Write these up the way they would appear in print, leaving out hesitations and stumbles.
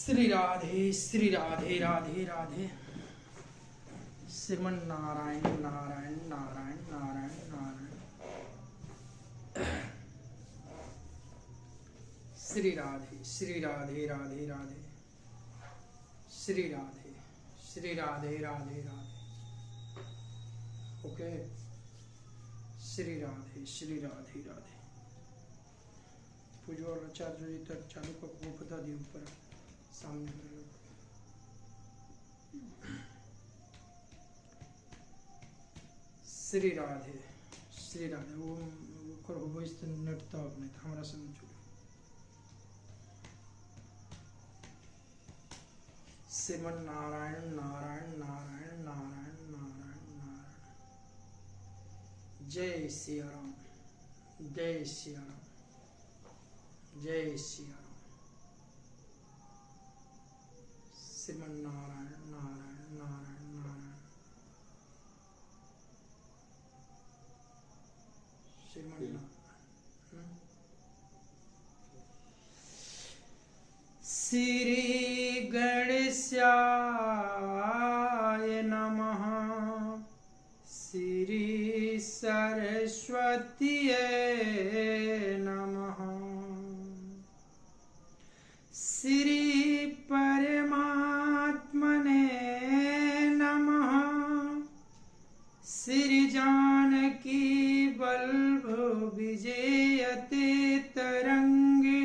Shri Radhe Shri Radhe Radhe Radhe. Shriman Narayan Narayan Narayan Narayan Narayan. Shri Radhe Shri Radhe Radhe Radhe. Shri Radhe Radhe Radhe. Okay. Shri Radhe Radhe. पूजो और चार्जो जी तक चालू को वो बता दिए ऊपर सामने श्री राधे वो करो वो इस नटता अपने हमारा समझो। श्रीमन नारायण नारायण नारायण नारायण नारायण नारायण। जय सिया राम जय सिया राम जय सिया राम। श्रीमन नारायण नारायण नारायण नारायण। श्रीमन नारायण। श्री गणेशाय नमः। श्री सरस्वतीये नमः। श्री परमात्मने नमः। श्री जानकी वल्लभ विजयते तरंगे।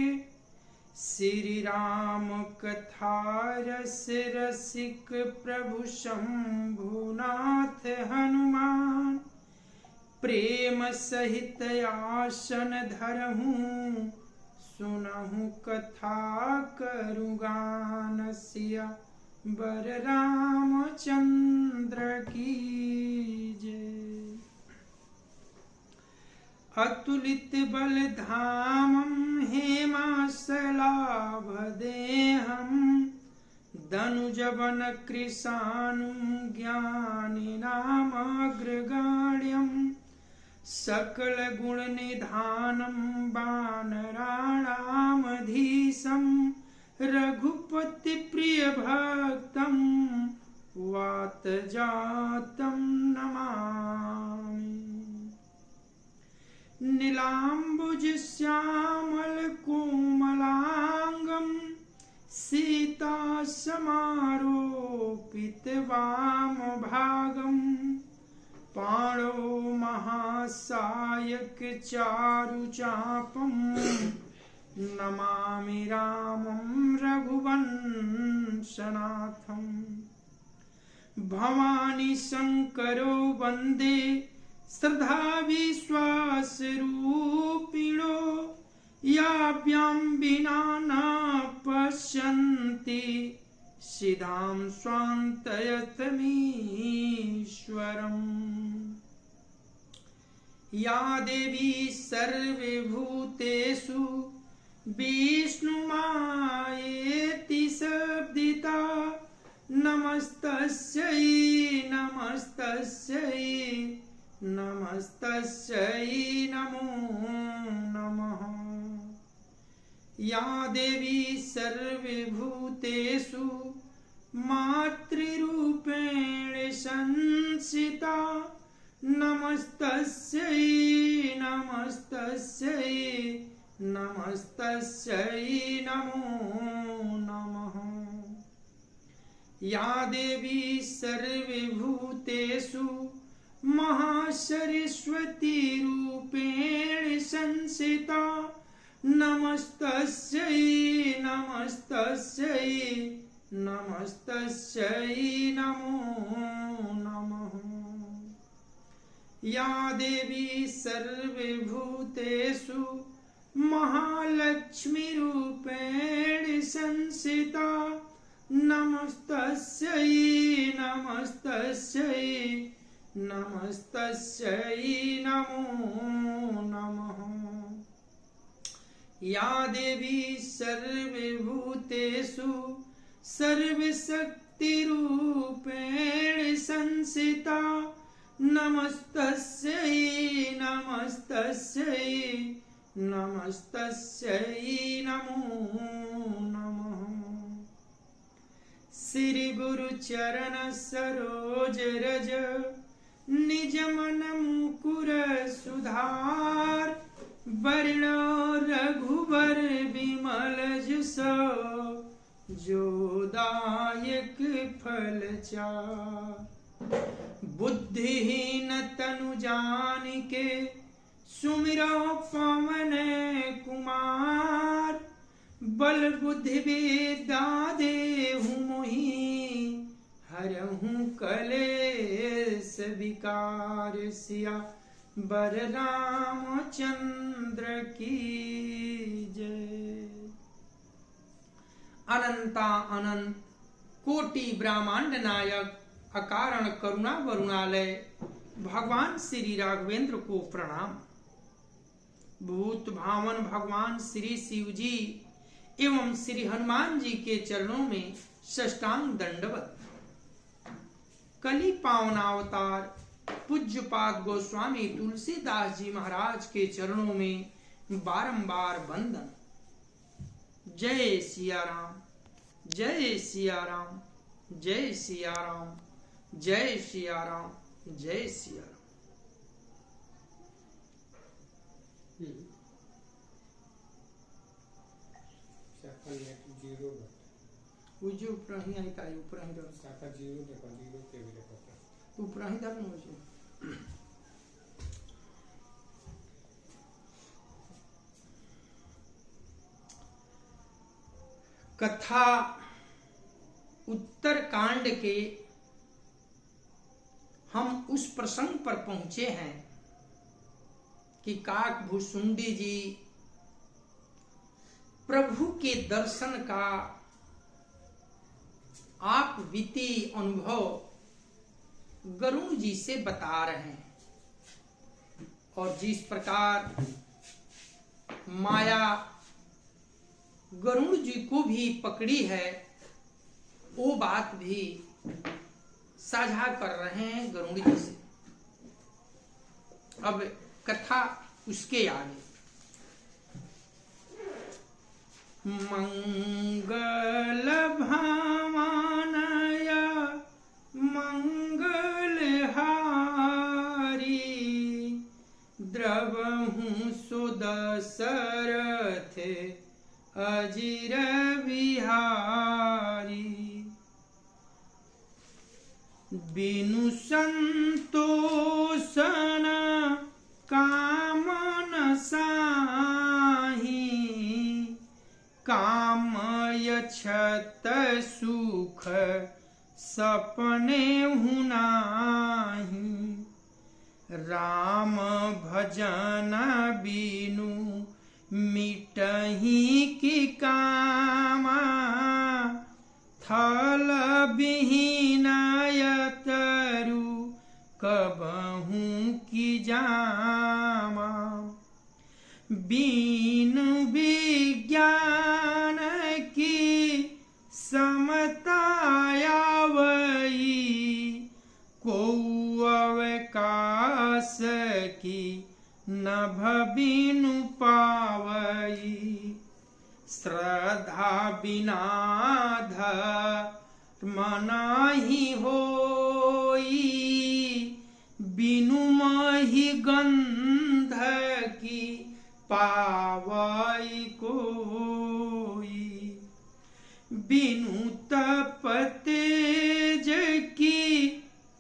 श्री राम कथा रस रसिक प्रभु शंभुनाथ हनुमान। प्रेम सहित आसन धरहूँ सुनहु कथा करूँ गान। सिया बर रामचंद्र की जय। अतुलित बल धामं हेमासलाभदेहं। धनुजवन कृशानुं ज्ञानिनामग्रगण्यं। सकल गुण निधानं वानराणामधीशं। रघुपति प्रिय भक्तं वातजातं नमामि। नीलाम्बुज श्यामल कोमलांगं। सीता समारोपित वामभागं। पाणौ महासायक चारुचापं। नमामि रामं रघुवंशनाथं। भवानी शंकरो वन्दे श्रद्धा विश्वास रूपिणो। याभ्यां विना न पश्यन्ति सिद्धां स्वान्तयतमीश्वरम्। या देवी सर्वभूतेषु विष्णुमायेति शब्दिता। नमस्तस्यै नमस्तस्यै नमस्तस्यै नमो नमः। या देवी सर्वभूतेषु मातृरूपेण संस्थिता। नमस्तस्यै नमस्तस्यै नमस्तस्यै नमो नमः। या देवी सर्वभूतेषु महासरस्वती रूपेण संस्थिता। नमस्तस्यै नमस्तस्यै नमस्तस्यै नमो नमः। या देवी सर्वभूतेषु महालक्ष्मी रूपेण संस्थिता। नमस्तस्यै नमस्तस्यै नमस्तस्यै नमो नमः। या देवी सर्वभूतेषु सर्वशक्तिरूपेण संस्थिता। नमस्तस्यै नमस्तस्यै नमस्तस्यै नमो नमः। गुरु चरण सरोज रज, निज मन मुकुर सुधार, बरनो रघुबर विमल जस, जो दायक फल चार। बुद्धिहीन तनु जानिके, सुमिरो पवन कुमार, बल बुद्धि विद्या देहु मोहि, हरहु कलेस विकार। सिया बर रामचंद्र की जय। अनंता अनंत कोटि ब्रह्मांड नायक, अकारण करुणा वरुणालय, भगवान श्री राघवेंद्र को प्रणाम। भूत भावन भगवान श्री शिव जी एवं श्री हनुमान जी के चरणों में साष्टांग दंडवत। कली पावनावतार पूज्यपाद गोस्वामी तुलसीदास जी महाराज के चरणों में बारंबार वंदन। जय सिया राम, जय सिया राम, जय सिया राम, जय सिया राम, जय सिया राम। उजे ऊपर ही आई ताई ऊपर ही रहो साका जीरो देखो जीरो के भी देखो ऊपर ही धर मुझे। कथा उत्तर कांड के हम उस प्रसंग पर पहुंचे हैं कि काकभूषुंडी जी प्रभु के दर्शन का आप बीती अनुभव गरुड़ जी से बता रहे हैं, और जिस प्रकार माया गरुड़ जी को भी पकड़ी है वो बात भी साझा कर रहे हैं गरुड़ जी से। अब कथा उसके आगे। मंगल भामानय मंगल हारी, द्रवहु सुदशरथ अजिर बिहारी। बिनु संतोषन कामन साही, कामयछत सुख सपने हुनाहि। राम भजन बिनु मिटहि की कामा, थल विहीनयतरु कबहु की जामा। बिनु विज्ञान की समतायावई, को अवकाश की नभ बिनु पावई। श्रद्धा बिना धर्म नाही होई, बिनु महि गंध की पावई कोई। बिनु तप तेज की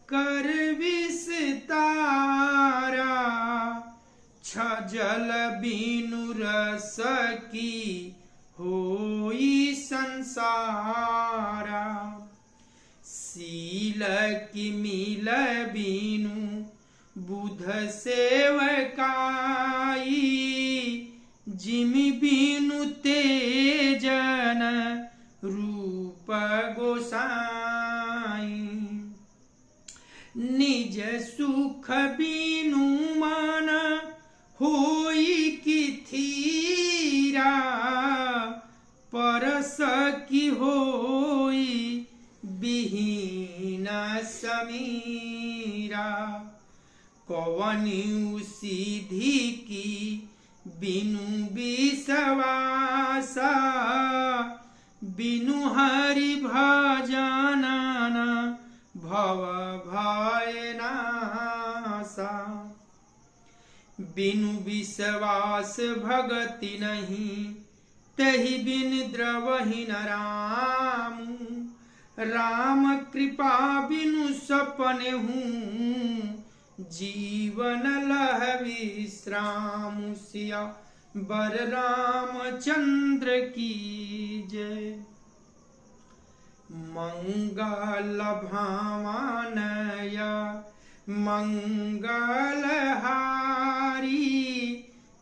कर विस्तारा, छजल बिनु रस की होई संसारा। शील की मिल बिनु बुध सेवकाई, जिमि बिनु तेजन रूप गोसाई। निज सुख बिनु मन होई की थीरा, परस की होई बिहीन समीरा। कवनि सिद्धि की बिनु विश्वासा, बिनु हरि भजन भव भय नासा। बिनु विश्वास भगति नहीं, तहि बिन द्रवहि न राम। राम कृपा बिनु सपने हूँ, जीवन लह विश्राम। सिया बर रामचंद्र की जय। मंगल भावानय मंगलहारी,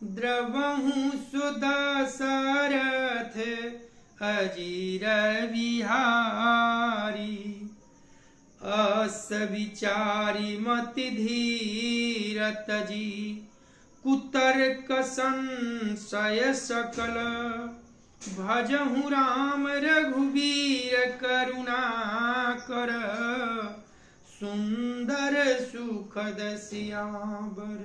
द्रवहु सुदशरथ अजीर विहारी। अस विचारी मति धीरत जी, कुतर्क संशय सकल। भजहु राम रघुवीर करुणा कर, सुंदर सुखद सियावर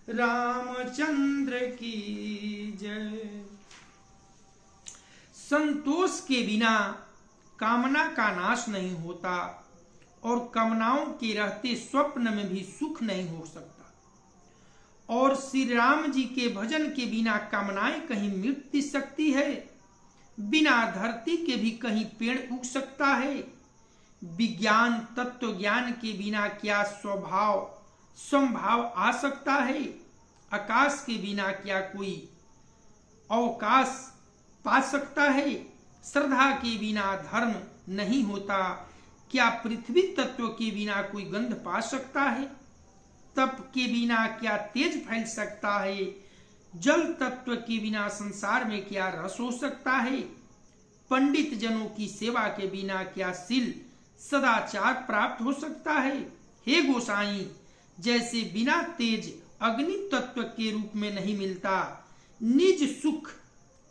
रामचंद्र की जय। संतोष के बिना कामना का नाश नहीं होता, और कामनाओं के रहते स्वप्न में भी सुख नहीं हो सकता। और श्री राम जी के भजन के बिना कामनाएं कहीं मिट सकती है? बिना धरती के भी कहीं पेड़ उग सकता है? विज्ञान तत्व ज्ञान के बिना क्या स्वभाव संभाव आ सकता है? आकाश के बिना क्या कोई अवकाश पा सकता है? श्रद्धा के बिना धर्म नहीं होता। क्या पृथ्वी तत्व के बिना कोई गंध पा सकता है? तप के बिना क्या तेज फैल सकता है? जल तत्व के बिना संसार में क्या रस हो सकता है? पंडित जनों की सेवा के बिना क्या शील सदाचार प्राप्त हो सकता है? हे गोसाई, जैसे बिना तेज अग्नि तत्व के रूप में नहीं मिलता, निज सुख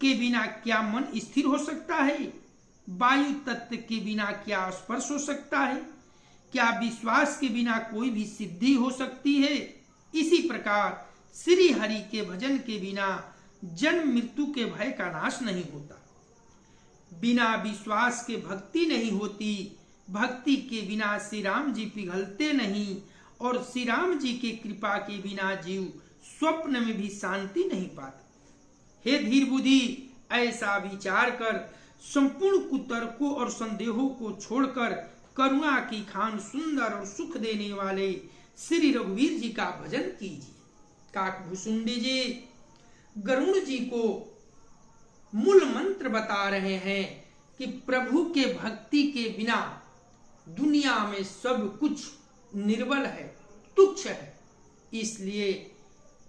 के बिना क्या मन स्थिर हो सकता है? वायु तत्व के बिना क्या स्पर्श हो सकता है? क्या विश्वास के बिना कोई भी सिद्धि हो सकती है? इसी प्रकार श्री हरि के भजन के बिना जन्म मृत्यु के भय का नाश नहीं होता। बिना विश्वास के भक्ति नहीं होती। भक्ति के बिना श्री राम जी पिघलते नहीं, और श्री राम जी की कृपा के बिना जीव स्वप्न में भी शांति नहीं पाता। हे धीर बुद्धि, ऐसा विचार कर संपूर्ण कुतर्कों और संदेहों को छोड़कर करुणा की खान सुंदर और सुख देने वाले श्री रघुवीर जी का भजन कीजिए। काकभूषुंडी जी गरुड़ जी को मूल मंत्र बता रहे हैं कि प्रभु के भक्ति के बिना दुनिया में सब कुछ निर्बल है, तुच्छ है। इसलिए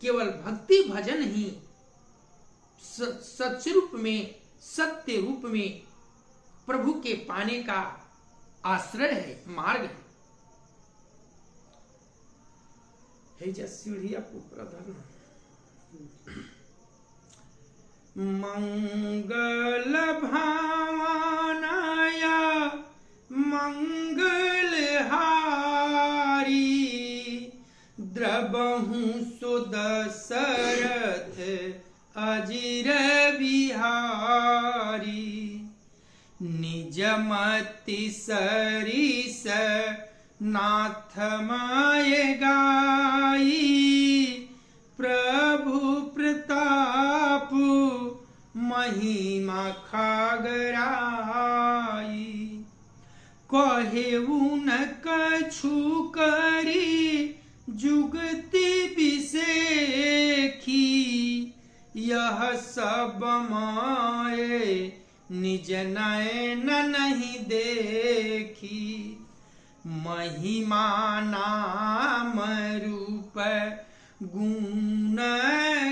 केवल भक्ति भजन ही सच्च रूप में, सत्य रूप में प्रभु के पाने का आश्रय है, मार्ग है। सीढ़िया प्रधान मंगल भावनाया मंगलहारी, द्रवहु सुदशरथ अजीर बिहारी। निजमति सरिस नाथ माय गाई, प्रभु प्रताप महिमा खागराई। कहेउ न कछु करी जुगति बिसेखी, यह सब माये निज नयन नहीं देखी। महिमा नाम रूप गुण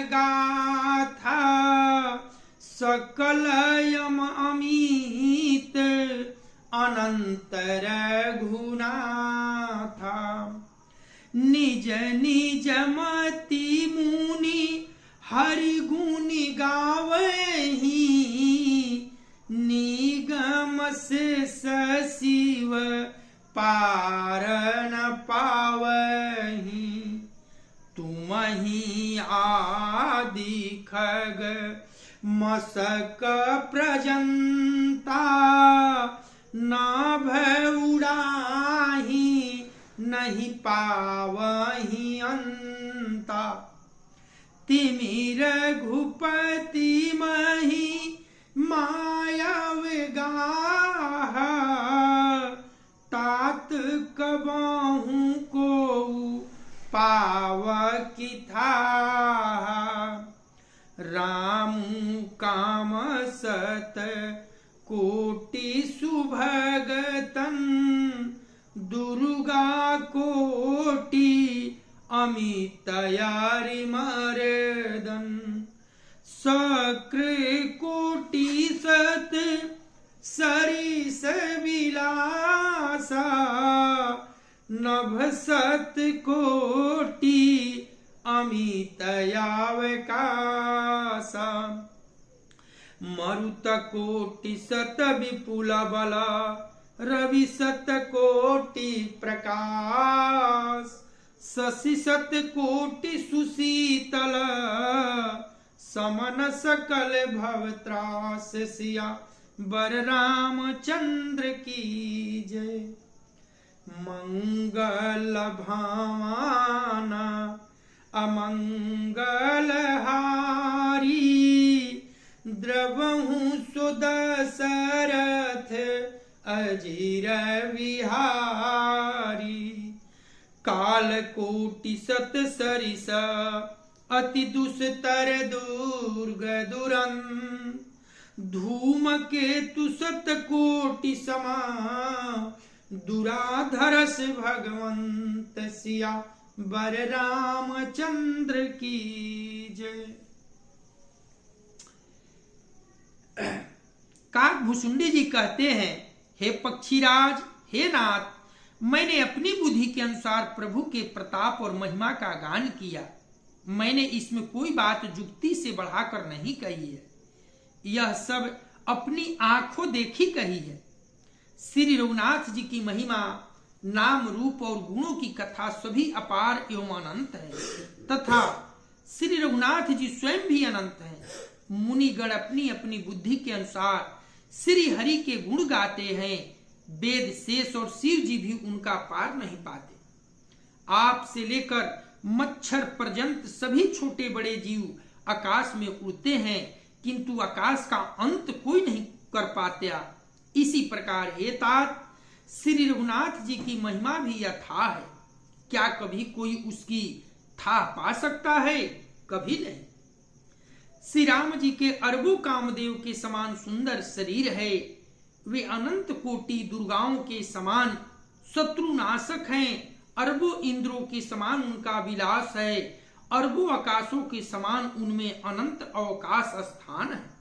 गाथा, सकल यम अमित अनंत रघुनाथा। निज निज मति मुनि हरि गुनि गावहि, निगम से शिव पार न पावहि। तुमहि आदि खग मसक प्रजंता, नाभ उड़ाहि पावहि अंता। तिमिर घुपति मही माया विगाह, तात कबहु को पाव की था। राम काम सत कोटि सुभगतन, दुर्गा कोटि अमितयारि मर्दन। सक्र कोटि सत सरिस विलासा, नभ सत कोटि अमितयावकासा। मरुत कोटि सत विपुल बला, रवि सत कोटि प्रकाश। शशि सत कोटि सुशीतल, समन सकल भव त्रास। सिया बर रामचंद्र की जय। मंगल भावाना अमंगल हारी, द्रवहु सुदशरथ अजीर विहारी। काल कोटि सत सरिस, अति दुस्तर दुर्ग दुरंत। धूम केतु सत कोटि समा, दुराधरस भगवंत। सिया बर रामचंद्र की जय। काकभूषुंडी जी कहते हैं, हे पक्षीराज, हे नाथ, मैंने अपनी बुद्धि के अनुसार प्रभु के प्रताप और महिमा का गान किया। मैंने इसमें कोई बात जुक्ति से बढ़ाकर नहीं कही है, यह सब अपनी आंखों देखी कही है। श्री रघुनाथ जी की महिमा, नाम रूप और गुणों की कथा सभी अपार एवं अनंत है, तथा श्री रघुनाथ जी स्वयं भी अनंत हैं। मुनिगण अपनी अपनी बुद्धि के अनुसार श्री हरि के गुण गाते हैं। वेद शेष और शिव जी भी उनका पार नहीं पाते। आप से लेकर मच्छर पर्यंत सभी छोटे बड़े जीव आकाश में उड़ते हैं, किंतु आकाश का अंत कोई नहीं कर पाता। इसी प्रकार हे तात, श्री रघुनाथ जी की महिमा भी अथाह है। क्या कभी कोई उसकी था पा सकता है? कभी नहीं। श्री राम जी के अरबों कामदेव के समान सुंदर शरीर है। वे अनंत कोटि दुर्गाओं के समान शत्रुनाशक हैं। अरबों इंद्रों के समान उनका विलास है। अरबों आकाशों के समान उनमें अनंत अवकाश स्थान है।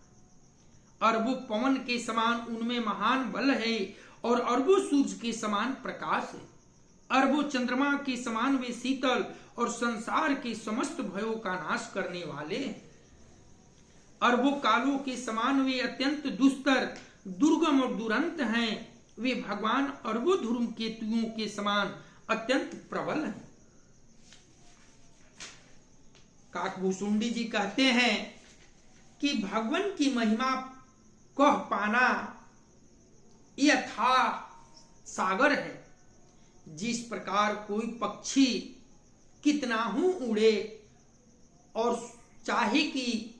अरबों पवन के समान उनमें महान बल है और अरबों सूर्य के समान प्रकाश है। अरबों चंद्रमा के समान वे शीतल और संसार के समस्त भयों का नाश करने वाले हैं। अरबों कालों के समान वे अत्यंत दुस्तर, दुर्गम और दुरंत हैं। वे भगवान अरबों धूम केतुओं के समान अत्यंत प्रबल हैं। काकभूषुंडी जी कहते हैं कि भगवान की महिमा कह पाना यह था सागर है। जिस प्रकार कोई पक्षी कितना ही उड़े और चाहे कि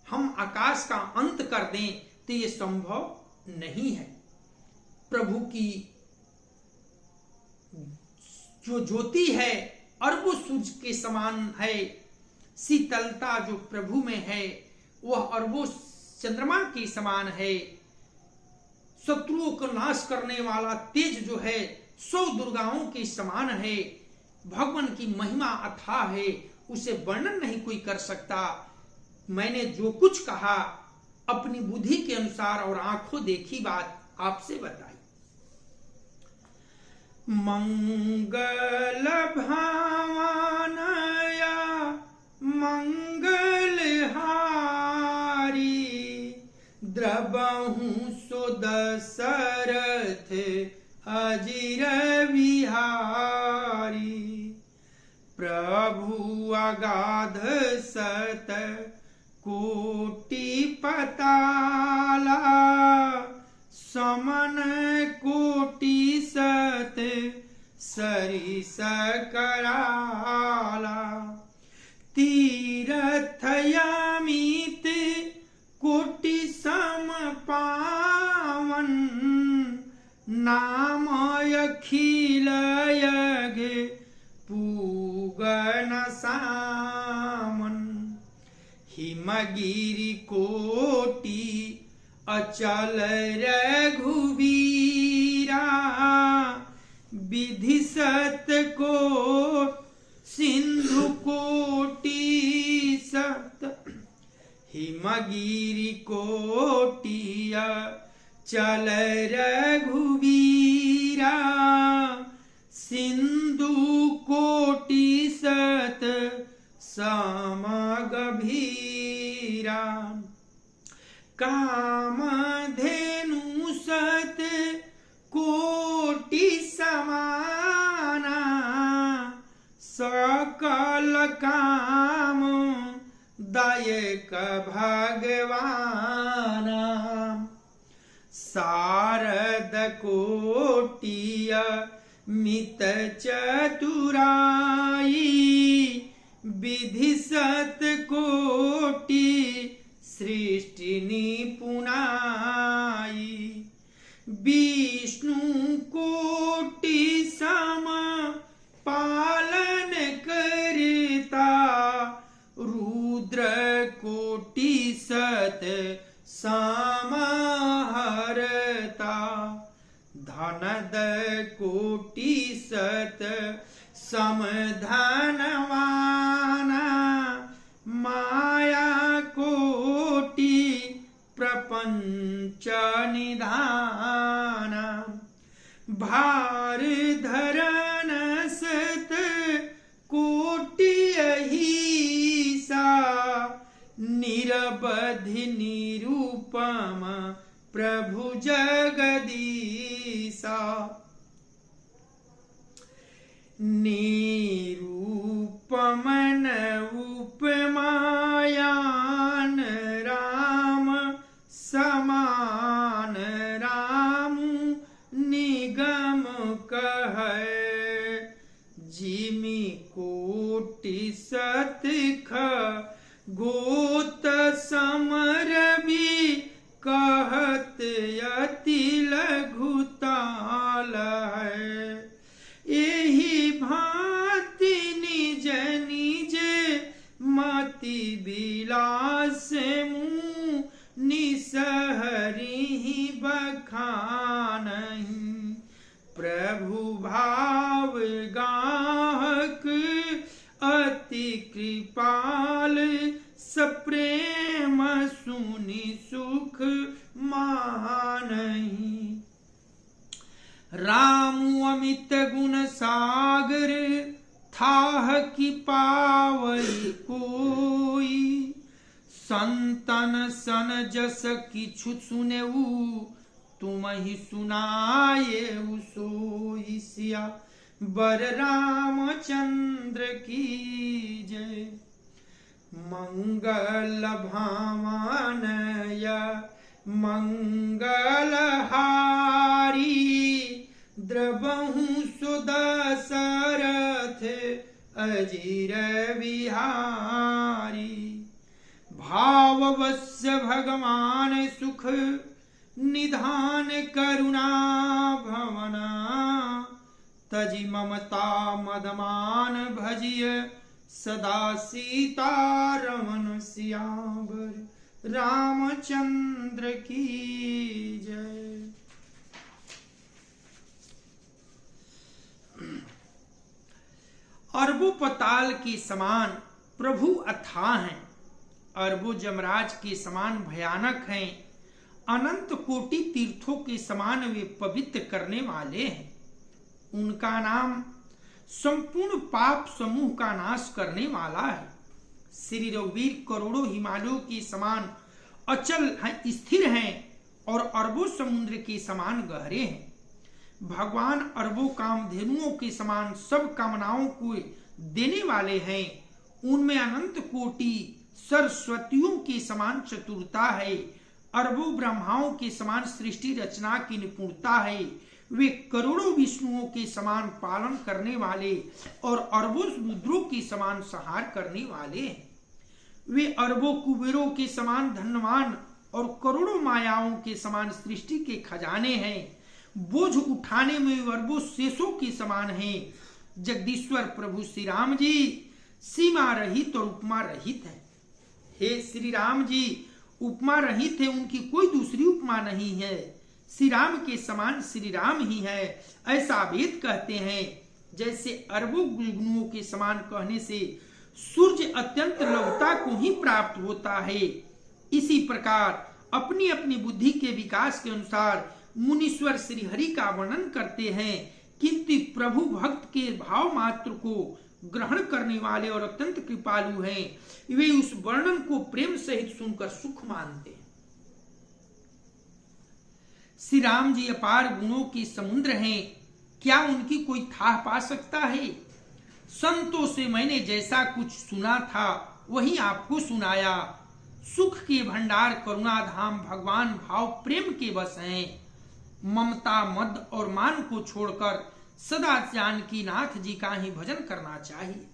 हम आकाश का अंत कर दें तो ये संभव नहीं है। प्रभु की जो ज्योति है अरबों सूर्य के समान है। शीतलता जो प्रभु में है वह अरबों चंद्रमा के समान है। शत्रुओं को नाश करने वाला तेज जो है 100 दुर्गाओं के समान है। भगवान की महिमा अथाह है, उसे वर्णन नहीं कोई कर सकता। मैंने जो कुछ कहा अपनी बुद्धि के अनुसार और आंखों देखी बात आपसे बताई। मंगल भावनया मंगल हारी, द्रवहु सुदशरथ अजीर विहारी। प्रभु अगाध सत कोटि पताला, समन कोटि सत सरिस कराला। तीर्थयामित कोटि सम पावन, नाम अखिल यज्ञ पूगन सामन। हिमगिरि कोटि अचल रघुवीरा, विधि सत को सिंधु कोटि सत। हिमगिरि कोटि अचल रघुवीरा, सिंधु कोटि सत समगभीरा। कामधेनु सत कोटि समाना, सकल काम दायक भगवाना। शारद कोटि मित चतुराई, विधि सत कोटि सृष्टि निपुणाई। विष्णु कोटि सम पालन करता, रुद्र कोटि सत समाहरता। धनद कोटि सत समधनवाना, माया कोटि प्रपंच निधाना। भार धरन सत कोटि अहिसा, निरवधि निरूपम प्रभु जगदीसा। निरूपमन उपमायान, राम समान रामु निगम कहे। जिमि कोटि सत खगोत समरवि, कहत अति लघुताल है। एहि भांति निज निज मति विलास मुँह, निसहरिहि बखानहि। प्रभु भाव गाहक अति कृपाल, सप्रेम सुनि सुख मानहि। राम अमित गुण सागर, थाह कि पावई कोई। संतन सन जस किछु सुनेऊ, तुम ही सुनाएऊ सोई। सिया बर रामचंद्र की जय। मंगल भावनय मंगलहारी, द्रवहु सुदशरथ अजिर विहारी। भाववश्य भगवान सुख निधान करुणा भवना, तजि ममता मदमान भजिय सदा सीतारमन। सियावर रामचंद्र की जय। अरबों पताल के समान प्रभु अथाह हैं, अरबों जमराज के समान भयानक हैं, अनंत कोटि तीर्थों के समान वे पवित्र करने वाले हैं। उनका नाम संपूर्ण पाप समूह का नाश करने वाला है। श्री रघुवीर करोड़ों हिमालयों के समान अचल हैं, स्थिर हैं और अरबों समुद्र के समान गहरे हैं। भगवान अरबों कामधेनुओं के समान सब कामनाओं को देने वाले हैं। उनमें अनंत कोटि सरस्वतियों के समान चतुरता है, अरबों ब्रह्माओं के समान सृष्टि रचना की निपुणता है। वे करोड़ों विष्णुओं के समान पालन करने वाले और अरबों रुद्रों के समान संहार करने वाले हैं। वे अरबों कुबेरों के समान धनवान और करोड़ों मायाओं के समान सृष्टि के खजाने हैं। बोझ उठाने में अरबों शेषों के समान हैं। जगदीश्वर प्रभु श्री राम जी सीमा रहित और उपमा रहित है। हे श्री राम जी उपमा रहित है, उनकी कोई दूसरी उपमा नहीं है। श्री राम के समान श्री राम ही है, ऐसा वेद कहते हैं। जैसे अरबों गुणों के समान कहने से सूर्य अत्यंत लघुता को ही प्राप्त होता है, इसी प्रकार अपनी अपनी बुद्धि के विकास के अनुसार मुनीश्वर श्री हरि का वर्णन करते हैं, किंतु प्रभु भक्त के भाव मात्र को ग्रहण करने वाले और अत्यंत कृपालु हैं। वे उस वर्णन को प्रेम सहित सुनकर सुख मानते हैं। श्री राम जी अपार गुणों के समुद्र हैं, क्या उनकी कोई थाह पा सकता है? संतों से मैंने जैसा कुछ सुना था वही आपको सुनाया। सुख के भंडार करुणा धाम भगवान भाव प्रेम के बस हैं। ममता मद और मान को छोड़कर सदा जानकी नाथ जी का ही भजन करना चाहिए।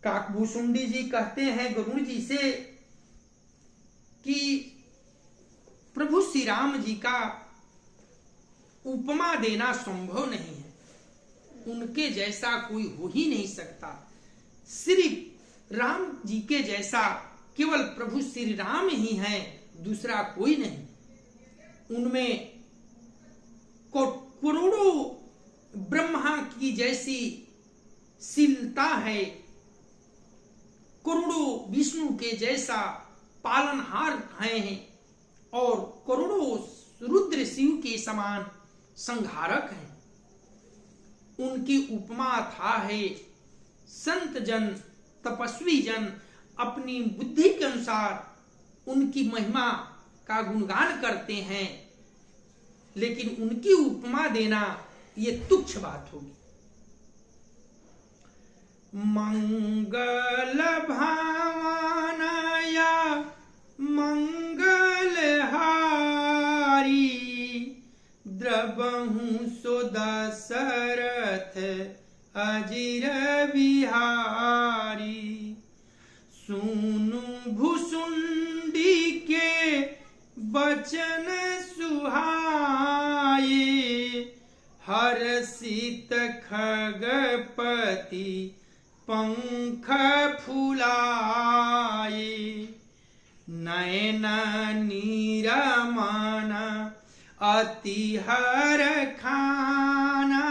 काकभूषुंडी जी कहते हैं गरुण जी से कि प्रभु श्री राम जी का उपमा देना संभव नहीं है, उनके जैसा कोई हो ही नहीं सकता। श्री राम जी के जैसा केवल प्रभु श्री राम ही हैं, दूसरा कोई नहीं। उनमें करोड़ों ब्रह्मा की जैसी शीलता है, करोड़ों विष्णु के जैसा पालनहार हैं और करोड़ों रुद्र शिव के समान संहारक हैं। उनकी उपमा था है संत जन तपस्वी जन अपनी बुद्धि के अनुसार उनकी महिमा का गुणगान करते हैं, लेकिन उनकी उपमा देना ये तुच्छ बात होगी। मंगल भावनाया मंगल हारी द्रबहु सो दशरथ अजिर बिहारी। सुनु भुसुंडी के बचन सुहाए हर्षित खगपति पंख फुलाए। नयन नीरमन अति हर खाना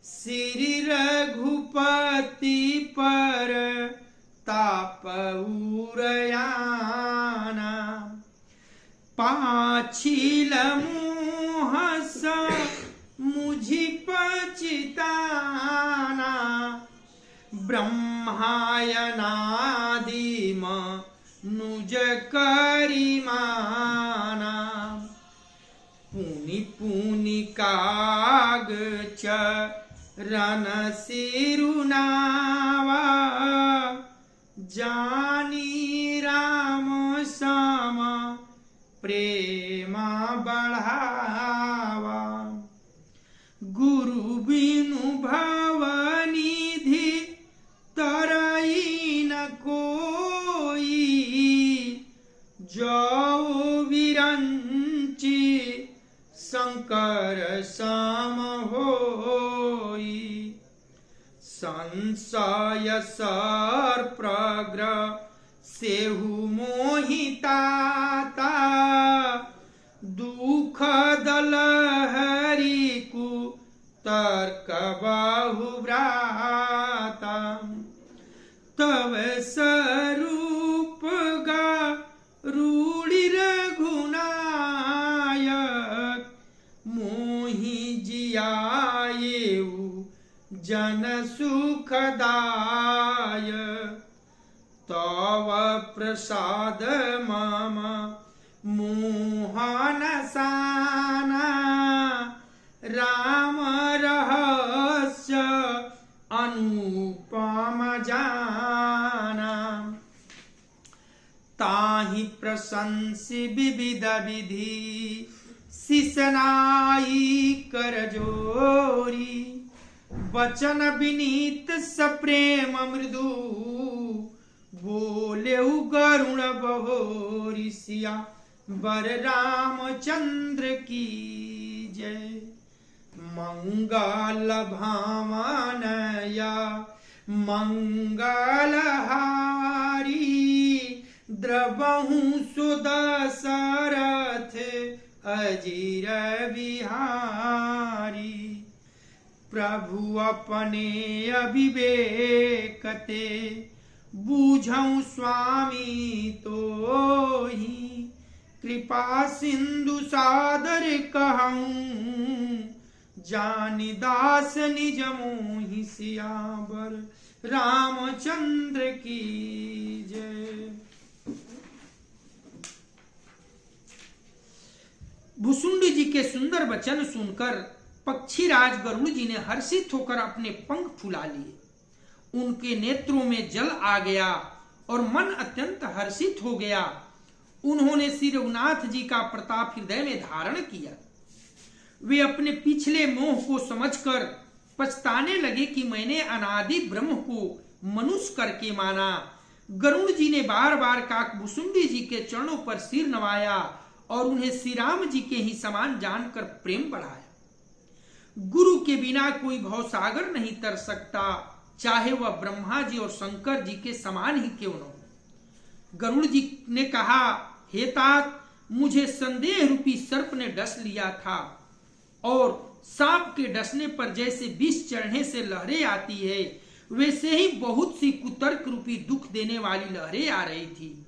श्री रघुपति पर ताप उरयाना। पाछिल मुहस मुझि पचिताना ब्रह्मायनादिम नुज करिमाना। पुनि पुनि काग चरण सिरुनावा जानी राम सम प्रेमा बढ़ावा। गुरु बिनु भवनिधि तरई न कोई जो विरंची शंकर सम होई। संशय सर प्रग्रह सेहु मोहिताता दुख दलहरी कु तर्क बहुव्राता। तव स्वरूप गा रूढ़ि रघुनायक मोहि जियायेउ जन सुखदाय। तव प्रसाद मम मोहन साना राम रहस्य अनुपम जाना। ताहि प्रशंसि विविध विधि सिसनाई कर जोरी, वचन विनीत सप्रेम मृदु, बोले गरुण बहोरी। सिया वर रामचंद्र की जय। मंगल भावनया मंगलहारी, द्रवहु सुदशरथ अजीर बिहारी। प्रभु अपने अविवेकते, बूझऊं स्वामी तो ही। कृपा सिंधु सादर कहऊं, जानि दास निज मोहि। सियावर रामचंद्र की जय। भुसुंडी जी के सुंदर वचन सुनकर पक्षीराज गरुड़ जी ने हर्षित होकर अपने पंख फुला लिए। उनके नेत्रों में जल आ गया और मन अत्यंत हर्षित हो गया। उन्होंने श्री रघुनाथ जी का प्रताप हृदय में धारण किया। वे अपने पिछले मोह को समझकर पछताने लगे कि मैंने अनादि ब्रह्म को मनुष्य करके माना। गरुड़ जी ने बार बार काकभुसुंडी जी के चरणों पर सिर नवाया और उन्हें श्री राम जी के ही समान जानकर प्रेम बढ़ाया। गुरु के बिना कोई भवसागर नहीं तर सकता, चाहे वह ब्रह्मा जी और शंकर जी के समान ही क्यों न हो। गरुड़ जी ने कहा, हे तात, मुझे संदेह रूपी सर्प ने डस लिया था और सांप के डसने पर जैसे विष चढ़ने से लहरें आती है, वैसे ही बहुत सी कुतर्क रूपी दुख देने वाली लहरें आ रही थी।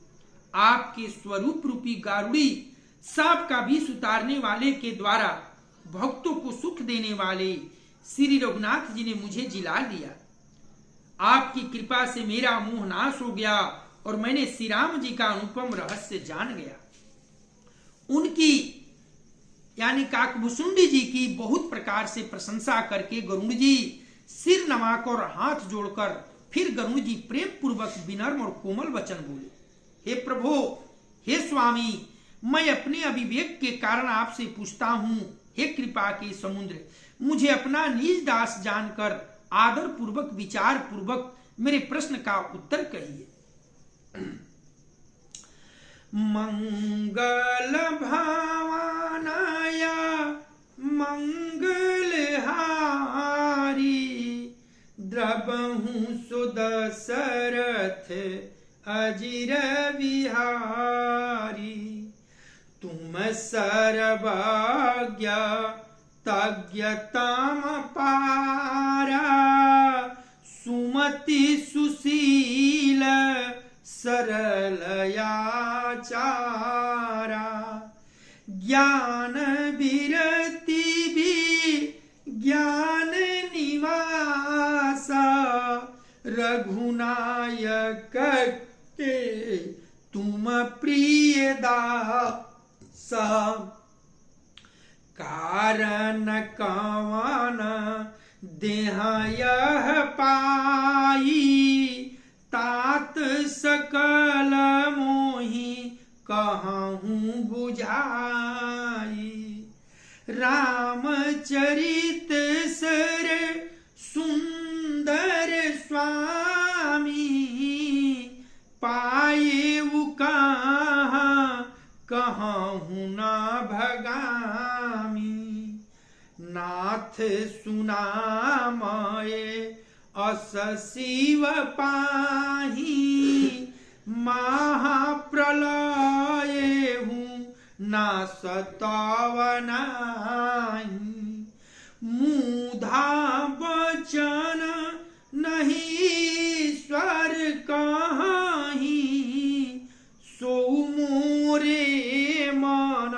आपके स्वरूप रूपी गारुड़ी सांप का विष उतारने वाले के द्वारा भक्तों को सुख देने वाले श्री रघुनाथ जी ने मुझे जिला लिया। आपकी कृपा से मेरा मोह नाश हो गया और मैंने श्री राम जी का अनुपम रहस्य जान गया। उनकी यानी काकभुसुंडी जी की बहुत प्रकार से प्रशंसा करके गरुड़ जी सिर नवाकर हाथ जोड़कर फिर गरुड़ जी प्रेम पूर्वक विनम्र और कोमल वचन बोले, हे प्रभु, हे स्वामी, मैं अपने अविवेक के कारण आपसे पूछता हूँ। हे कृपा के समुद्र, मुझे अपना निज दास जानकर आदर पूर्वक विचार पूर्वक मेरे प्रश्न का उत्तर कहिए। मंगल भावनाया मंगल हारी, द्रवहु सुदशरथ अजिर बिहारी। तुम सर्वज्ञ तज्ञतम पारा, सुमति सुशील सरलयाचारा। ज्ञान विरति भी ज्ञान निवासा, रघुनायक के तुम प्रिय दासा। कारण कवन देह यह पाई, तात सकल मोहि कहूँ बुझाई। रामचरित सर सुंदर स्वामी, पाए कहाँ कहूँ न भगामी। नाथ सुनामये अस शिव पाही, महाप्रलय हूँ ना सतावनाही। मूढ़ा वचन नहीं स्वर कहीं, सो मोरे मन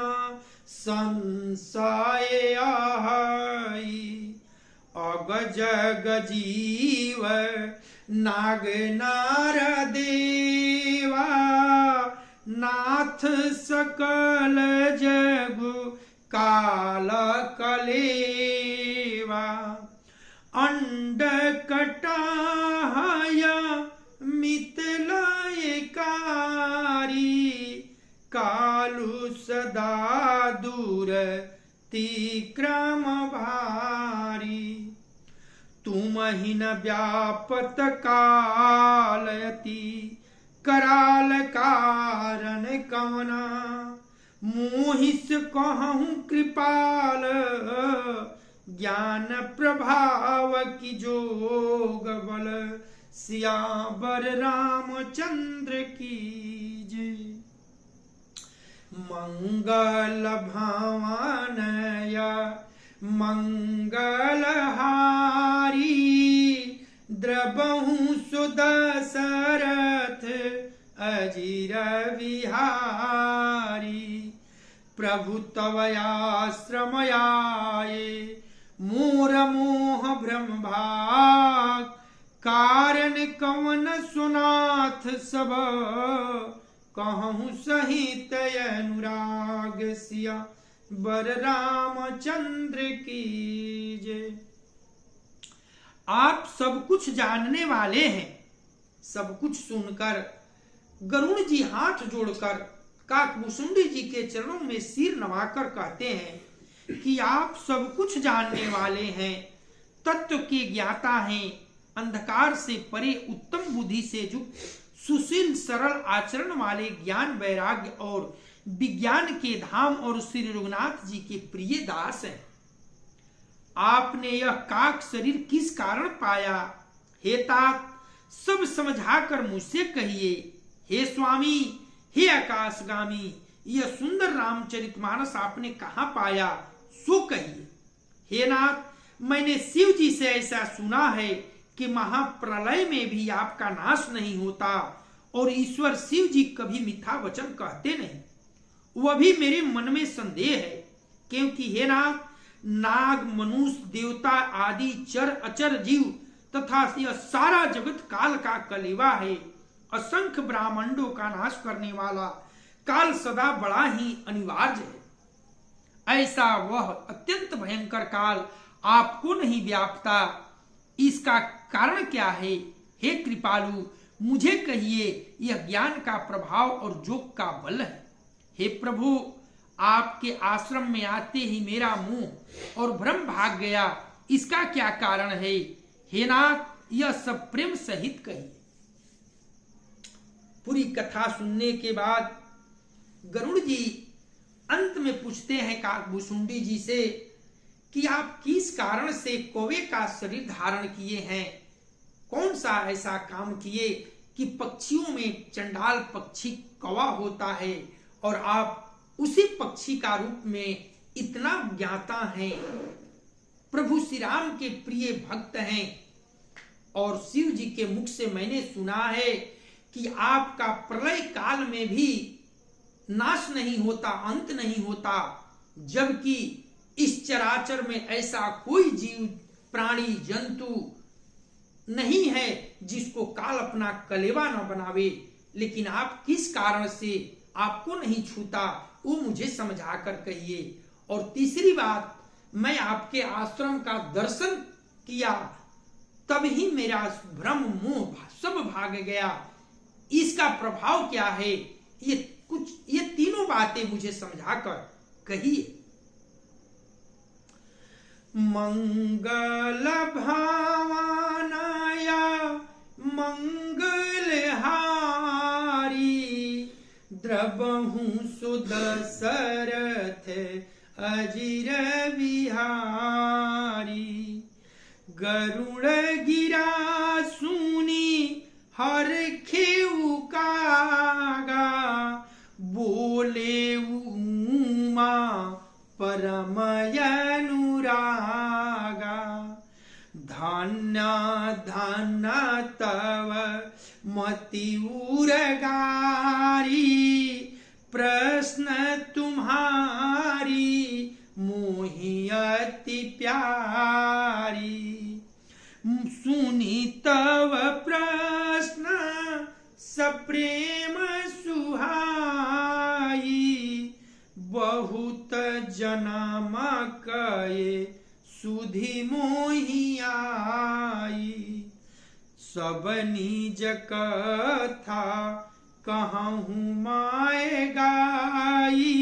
संशय आई। अग जग जीव नाग नार देवा, नाथ सकल जग काल कलेवा। अंड कटाहय मितलयकारी, कालु सदा दुख तिक्रम भारी। तुम ही न व्यापत कालयति कराल कारण कवना। मोहिस कहूँ कृपाल ज्ञान प्रभाव की जोग बल। सियावर रामचंद्र की जय। मंगल भवनय मंगलहारी। द्रबहु सुदशरथ अजिर विहारी। प्रभु तव आश्रमयाये मोर मोह भ्रम भाग। कारण कवन सुनाथ सब कहूँ सहित अनुराग। सिया बर रामचंद्र की जय। आप सब कुछ जानने वाले हैं। सब कुछ सुनकर गरुड़ जी हाथ जोड़कर काकभूषुंडी जी के चरणों में सिर नवाकर कहते हैं कि आप सब कुछ जानने वाले हैं, तत्व के ज्ञाता हैं, अंधकार से परे उत्तम बुद्धि से युक्त सुशील सरल आचरण वाले ज्ञान वैराग्य और विज्ञान के धाम और श्री रघुनाथ जी के प्रिय दास हैं। आपने यह काक शरीर किस कारण पाया? हे तात, सब समझाकर मुझसे कहिए। हे स्वामी, हे आकाशगामी, यह सुंदर रामचरितमानस आपने कहाँ पाया, सो कहिए। हे नाथ, मैंने शिव जी से ऐसा सुना है कि महाप्रलय में भी आपका नाश नहीं होता और ईश्वर शिव जी कभी मिथ्या वचन कहते नहीं। वह भी मेरे मन में संदेह है, क्योंकि हे नाथ, नाग मनुष्य देवता आदि चर अचर जीव तथा यह सारा जगत काल का कलेवा है। असंख्य ब्रह्मांडों का नाश करने वाला काल सदा बड़ा ही अनिवार्य है। ऐसा वह अत्यंत भयंकर काल आपको नहीं व्यापता, इसका कारण क्या है? हे कृपालु, मुझे कहिए। यह ज्ञान का प्रभाव और जोग का बल है। हे प्रभु, आपके आश्रम में आते ही मेरा मोह और भ्रम भाग गया, इसका क्या कारण है? हे नाथ, यह सब प्रेम सहित कहिए। पूरी कथा सुनने के बाद गरुड़ जी अंत में पूछते हैं काकभूषुंडी जी से कि आप किस कारण से कौवे का शरीर धारण किए हैं? कौन सा ऐसा काम किए कि पक्षियों में चंडाल पक्षी कौवा होता है और आप उसी पक्षी का रूप में इतना ज्ञाता हैं, प्रभु श्री राम के प्रिय भक्त हैं। और शिव जी के मुख से मैंने सुना है कि आपका प्रलय काल में भी नाश नहीं होता, अंत नहीं होता, जबकि इस चराचर में ऐसा कोई जीव प्राणी जंतु नहीं है जिसको काल अपना कलेवा न बनावे। लेकिन आप किस कारण से आपको नहीं छूता, वो मुझे समझा कर कहिए। और तीसरी बात, मैं आपके आश्रम का दर्शन किया, तब ही मेरा भ्रम मोह सब भाग गया, इसका प्रभाव क्या है? ये तीनों बातें मुझे समझाकर कहिए। मंगल भावनाया मंगलहारी। द्रबहु सुदशरथ अजिर विहारी। गरुड़ गिरा सुनी हर खेऊ कागा। बोले उमा परम अनुरागा। धन्य धन्य तव मति उरगारी। प्रश्न तुम्हारी मोहि अति प्यारी। सुनी तव प्रश्न सप्रेम सुहाई। बहुत जन्म कये सुधि मोहि आई। सब निज कथा कहूँ माय गाई।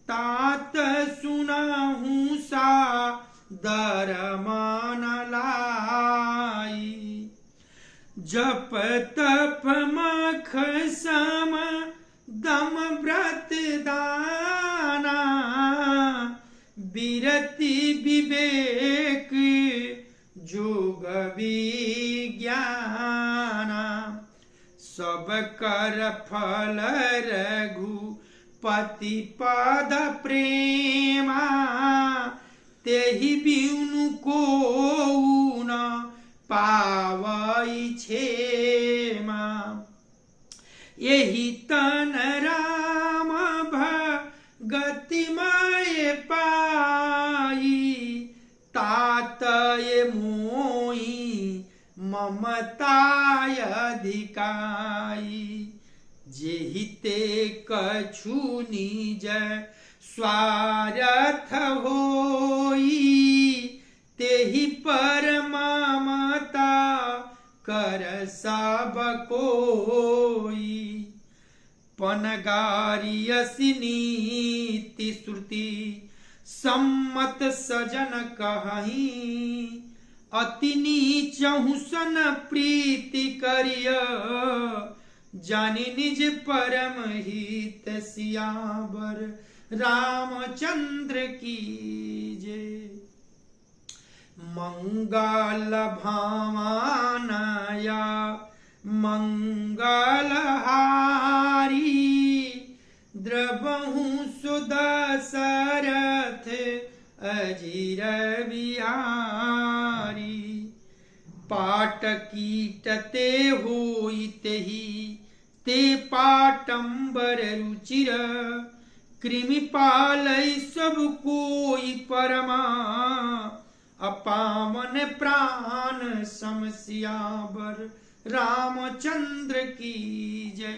तात दरमान लाई। जप तप मख सम दम व्रत दाना, बिरति विवेक जोग विज्ञाना। सब कर फल रघुपति पद प्रेमा, तेहि बिनु को न पावई क्षेमा। यही तन राम भगतिमय पाई, तातय मोहि ममताय अधिकाई। जेहि ते कछु निज स्वार्थ होई, तेहि पर ममता कर सब कोई। पनगारियसि नीति श्रुति सम्मत सजन कहहीं, अति नीचहु सन प्रीति करिय, जानि निज परम हित सियावर रामचंद्र की जय। मंगल भावनाया मंगलहारी, द्रवहु सुदशरथ अजिर बिहारी। पाट कीटते होई तेहि ते पाटंबर रुचिर, कृमि पालय सब कोई परमा, अपावन प्राण समसियावर रामचंद्र की जय।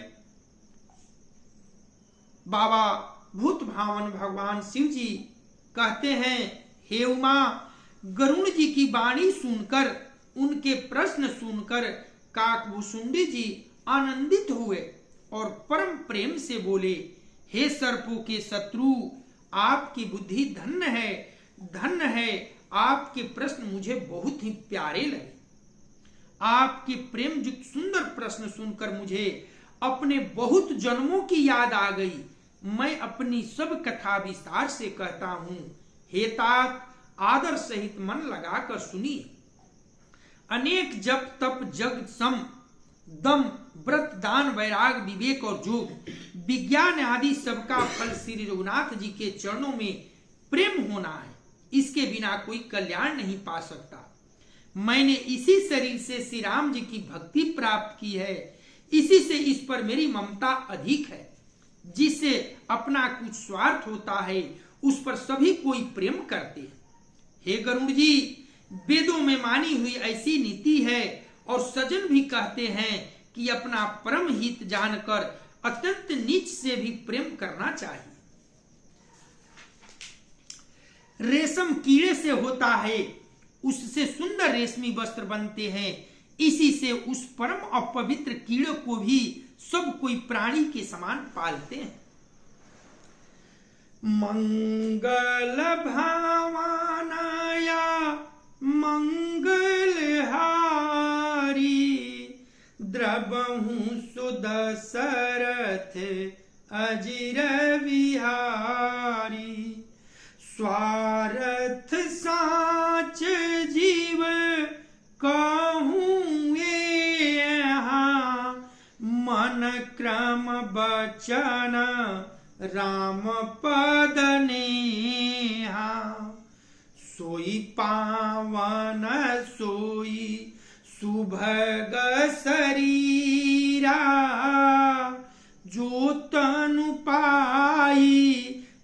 बाबा भूत भावन भगवान शिव जी कहते हैं, हे उमा, गरुण जी की वाणी सुनकर, उनके प्रश्न सुनकर काकभूषुंडी जी आनंदित हुए और परम प्रेम से बोले, हे सर्पों के शत्रु, आपकी बुद्धि धन्य है, धन्य है। आपके प्रश्न मुझे बहुत ही प्यारे लगे। आपके प्रेम युक्त सुंदर प्रश्न सुनकर मुझे अपने बहुत जन्मों की याद आ गई। मैं अपनी सब कथा विस्तार से कहता हूं। हे तात, आदर सहित मन लगाकर सुनिए। अनेक जप तप जग सम दम व्रत दान वैराग विवेक और जोग विज्ञान आदि सबका फल श्री रघुनाथ जी के चरणों में प्रेम होना है। इसके बिना कोई कल्याण नहीं पा सकता। मैंने इसी शरीर से श्री राम जी की भक्ति प्राप्त की है, इसी से इस पर मेरी ममता अधिक है। जिससे अपना कुछ स्वार्थ होता है उस पर सभी कोई प्रेम करते हैं। हे गरुड़ जी, वेदों में मानी हुई ऐसी नीति है और सजन भी कहते हैं कि अपना परम हित जानकर अत्यंत नीच से भी प्रेम करना चाहिए। रेशम कीड़े से होता है, उससे सुंदर रेशमी वस्त्र बनते हैं। इसी से उस परम अपवित्र कीड़े को भी सब कोई प्राणी के समान पालते हैं। मंगल भावनाया मंगलहारी, द्रवहु सुदशरथ अजिर बिहारी। स्वार्थ साच जीव कहूँ यहाँ, मन क्रम बचन राम पद नेहा। सोई पावन सोई सुभग शरीरा, जो तनु पाई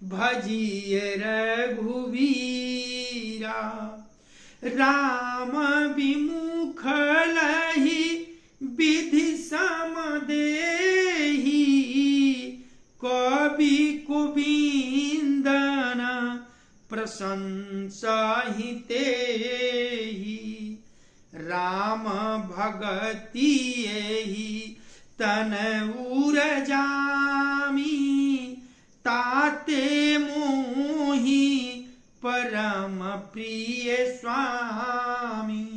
भजिए रघुवीरा। राम विमुख लहि विधि समदेहि, कवि कुविंदन प्रशंसा ही तेहि। राम भगति एहि तन उरजामी, ताते मोहि परम प्रिय स्वामी।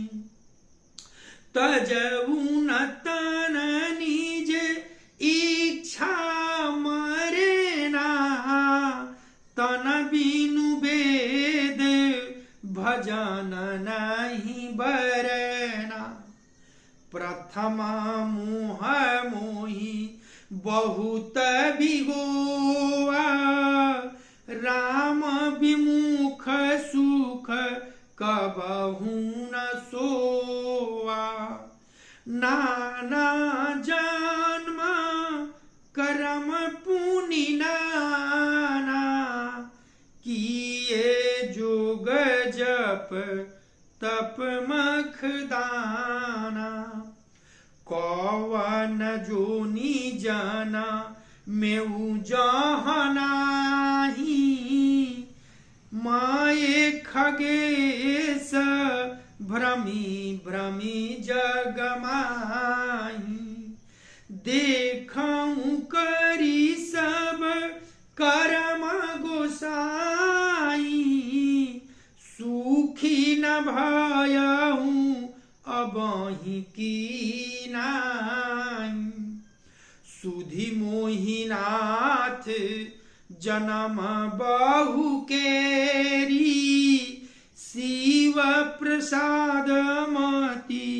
तजऊ न तन निज इच्छा मरे ना, तन बिनु वेद भजन नहीं बरना। प्रथमा मोह मोही बहुत बिगोआ, राम विमुख सुख कबहू न सोआ। नाना जन्म कर्म पुनि नाना, किए जोग जप तप मखदाना। कौवन जोनि जाना मेऊ जहनाही, माये खगेश भ्रमी भ्रमी जग माही। देखऊं करी सब कर्म गोसाई, सुखी न भयहूँ अबहि की नाई। सुधि मोहिनाथ जन्म बहु केरी, शिव प्रसाद मति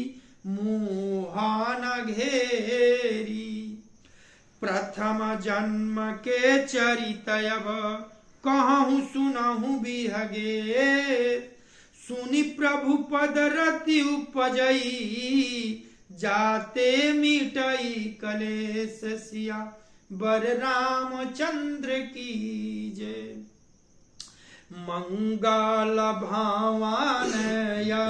मोहन घेरी। प्रथम जन्म के चरित अब कहूँ सुनहु बिहगे, सुनि प्रभु पद रति उपजई, जाते मिटई कलेश सिया बर रामचंद्र की जय। मंगल भावन या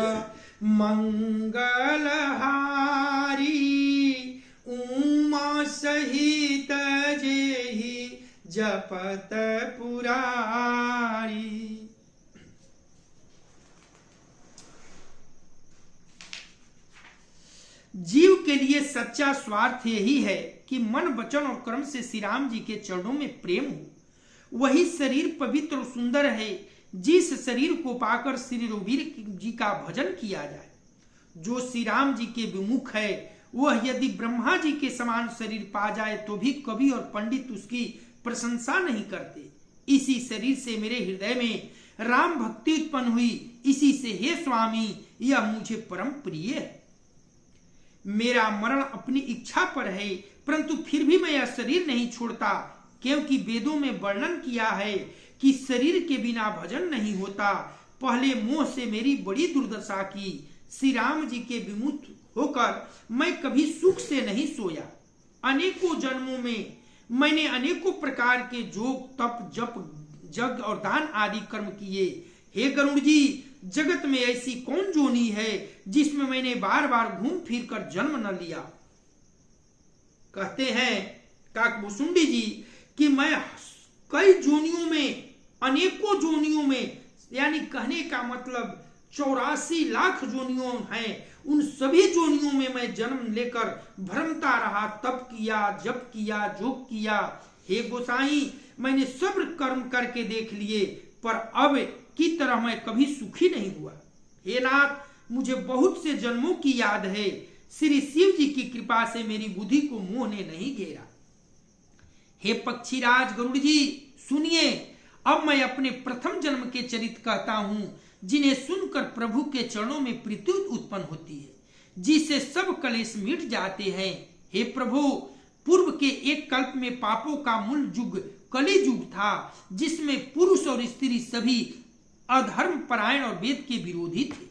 मंगल हारी, उमा सहित जेहि जपत पुरारी। जीव के लिए सच्चा स्वार्थ यही है कि मन वचन और कर्म से श्री राम जी के चरणों में प्रेम हो। वही शरीर पवित्र और सुंदर है जिस शरीर को पाकर श्री रघुवीर जी का भजन किया जाए। जो श्री राम जी के विमुख है वह यदि ब्रह्मा जी के समान शरीर पा जाए तो भी कवि और पंडित उसकी प्रशंसा नहीं करते। इसी शरीर से मेरे हृदय में राम भक्ति उत्पन्न हुई, इसी से हे स्वामी यह मुझे परम प्रिय है। मेरा मरण अपनी इच्छा पर है, परंतु फिर भी मैं यह शरीर नहीं छोड़ता, क्योंकि वेदों में वर्णन किया है कि शरीर के बिना भजन नहीं होता। पहले मोह से मेरी बड़ी दुर्दशा की, श्री राम जी के विमुख होकर मैं कभी सुख से नहीं सोया। अनेकों जन्मों में मैंने अनेकों प्रकार के जोग तप जप जग और दान आदि कर्म किए। हे गरुड़ जी, जगत में ऐसी कौन जोनी है जिसमें मैंने बार बार घूम फिर कर जन्म न लिया। कहते हैं काकभूषुंडी जी कि मैं कई जोनियों में, अनेकों जोनियों में, यानी कहने का मतलब 84 लाख जोनियों हैं, उन सभी जोनियों में मैं जन्म लेकर भ्रमता रहा, तप किया, जप किया, जोग किया। हे गोसाई, मैंने सब कर्म करके देख लिए, पर अब की तरह मैं कभी सुखी नहीं हुआ। हे नाथ, मुझे बहुत से जन्मों की याद है, श्री शिव जी की कृपा से मेरी बुद्धि को मोह ने नहीं घेरा। हे पक्षीराज गरुड़ जी, सुनिए, अब मैं अपने प्रथम जन्म के चरित्र कहता हूं, जिन्हें सुनकर प्रभु के चरणों में प्रीति उत्पन्न होती है, जिससे सब कलेश मिट जाते हैं। हे प्रभु, पूर्व के एक कल्प में पापों का मूल युग कली युग था, जिसमें पुरुष और स्त्री सभी अधर्म परायण और वेद के विरोधी थे।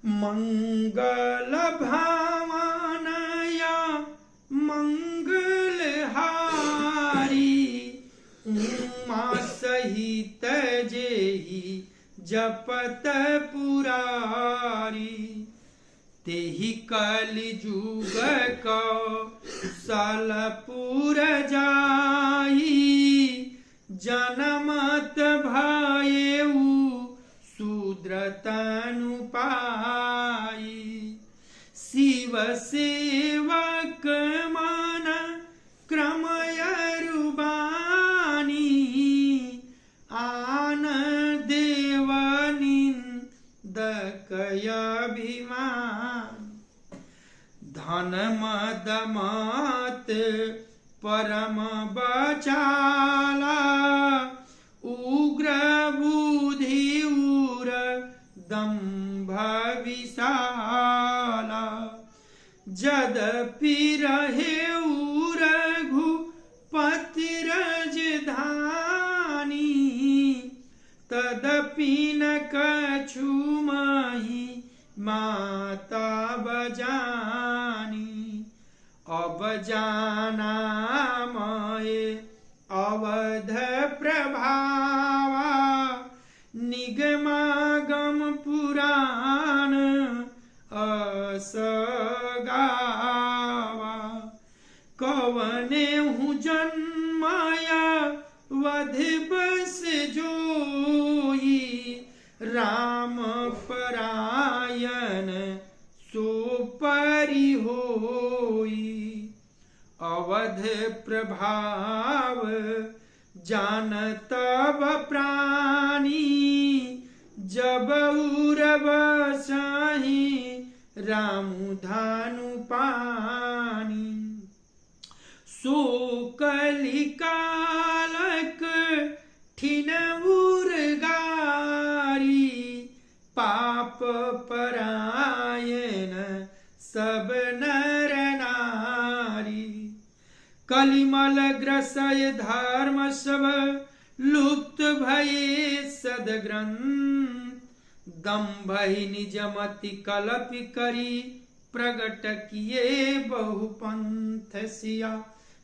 मंगल भावनया मंगल हारी, उमा सहित जेहि जपत पुरारी। तेहि कलि जुग कौशलपुर जाई, जनमत भयउ शूद्र तनु पाई। शिव सेवक मन क्रमयरुबानी, आन देव धन मद मत परम बचाला, उग्र बुद्धि उर दंभ विशाला। यद्यपि रहे रघुपति राजधानी, तदपि न कछु मही माता बजानी। अब जाना मैं अवध प्रभावा, निगमागम पुराण असगावा। कवने हूँ जन्माया वध बस जोई, राम परायण सो परि होई। अवध प्रभाव जानतब प्राणी, जब उरब साही रामु धानु पानी। सो कलिकालक ठिन उर्गारी, पाप परायण सब नर नारी। कलिमल ग्रसय धर्म सब, लुप्त भये सदग्रंथ। दंभहि निज मति कलप करी, प्रगट किए बहुपंथ। सिया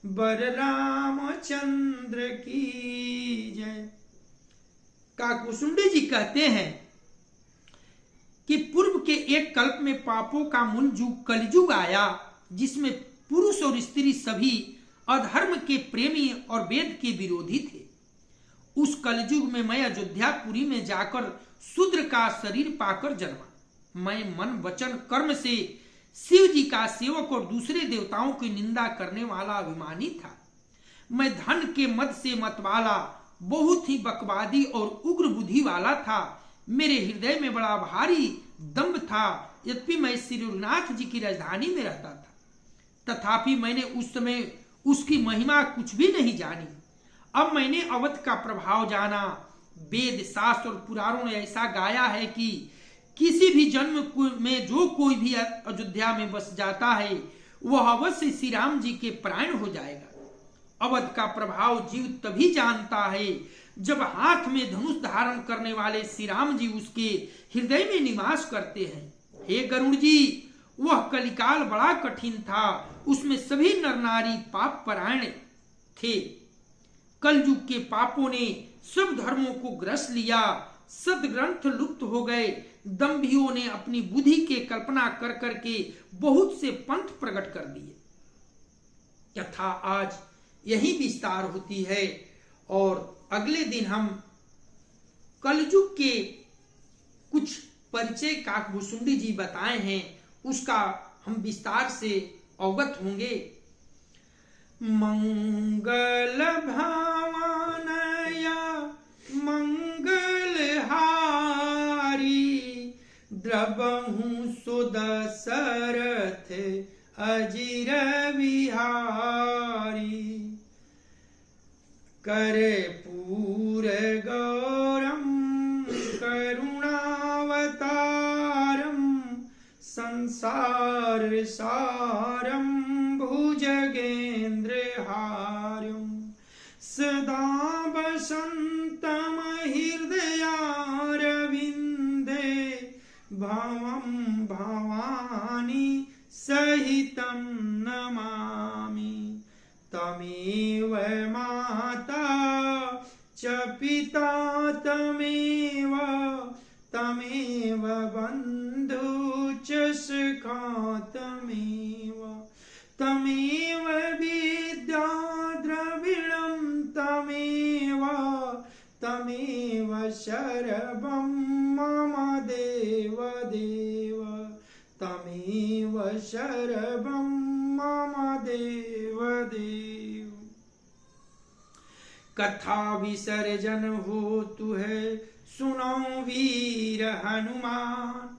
बर रामचंद्र की जय। काकुसुंडी जी कहते हैं कि पूर्व के एक कल्प में पापों का मूल युग कलयुग आया, जिसमें पुरुष और स्त्री सभी अधर्म के प्रेमी और वेद के विरोधी थे। उस कलयुग में मैं अयोध्यापुरी में जाकर शूद्र का शरीर पाकर जन्मा। मैं मन वचन कर्म से शिव जी का सेवक और दूसरे देवताओं की निंदा करने वाला अभिमानी था। मैं धन के मद से मतवाला, बहुत ही बकवादी और उग्र बुद्धि वाला था। मेरे हृदय में बड़ा भारी दम्भ था। यद्यपि मैं श्री रघुनाथ जी की राजधानी में रहता था, तथापि मैंने उस समय उसकी महिमा कुछ भी नहीं जानी। अब मैंने अवध का प्रभाव जाना। वेद शास्त्र और पुराणों ने ऐसा गाया है कि किसी भी जन्म में जो कोई भी अयोध्या में बस जाता है, वह अवश्य श्री राम जी के प्राण हो जाएगा। अवध का प्रभाव जीव तभी जानता है जब हाथ में धनुष धारण करने वाले श्री राम जी उसके हृदय में निवास करते हैं। हे गरुड़ जी, वह कलिकाल बड़ा कठिन था। उसमें सभी नर नारी पाप परायण थे। कलयुग के पापों ने सब धर्मों को ग्रस लिया। सदग्रंथ लुप्त हो गए। दंभियों ने अपनी बुद्धि के कल्पना कर करके बहुत से पंथ प्रकट कर दिए। कथा आज यही विस्तार होती है और अगले दिन हम कलयुग के कुछ परिचय काकभूषुंडी जी बताए हैं, उसका हम विस्तार से अवगत होंगे। मंगल भावनया मंगलहारी, द्रवहु सुदशरथ अजिर विहारी। कर्पूर गौरम करुणावतारम, संसार सारम भुजगेन्द्रहारम। सदा वसंतम हृदयारविंदे, भवं भवानी सहितं नमामि। तमेव माता च पिता तमेव, तमेव बन्धु च सखा तमेव, तमेव विद्या द्रविणं तमेव, तमेव शरवं मम देव देव, तमेव शरवं मम देव देव। कथा विसर्जन होतु है सुनो वीर हनुमान,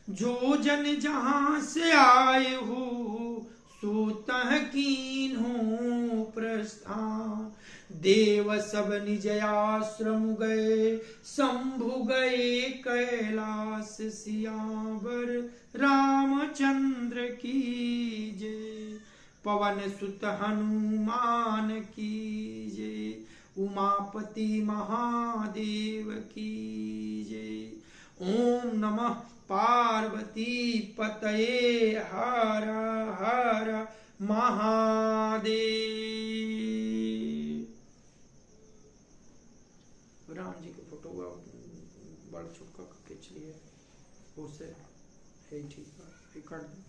जो जन जहां से आए हो सोतह कीन्हो प्रस्थान। देव सब निज आश्रम गए, शंभु गए कैलाश। सियावर रामचंद्र की जय, पवन सुत हनुमान की जय, उमापति महादेव की जय। ओम नमः पार्वती पतये, हर हर महादेव। राम जी के फोटो बड़ छोटका खींच लिए, उसे ठीक है, कर दो।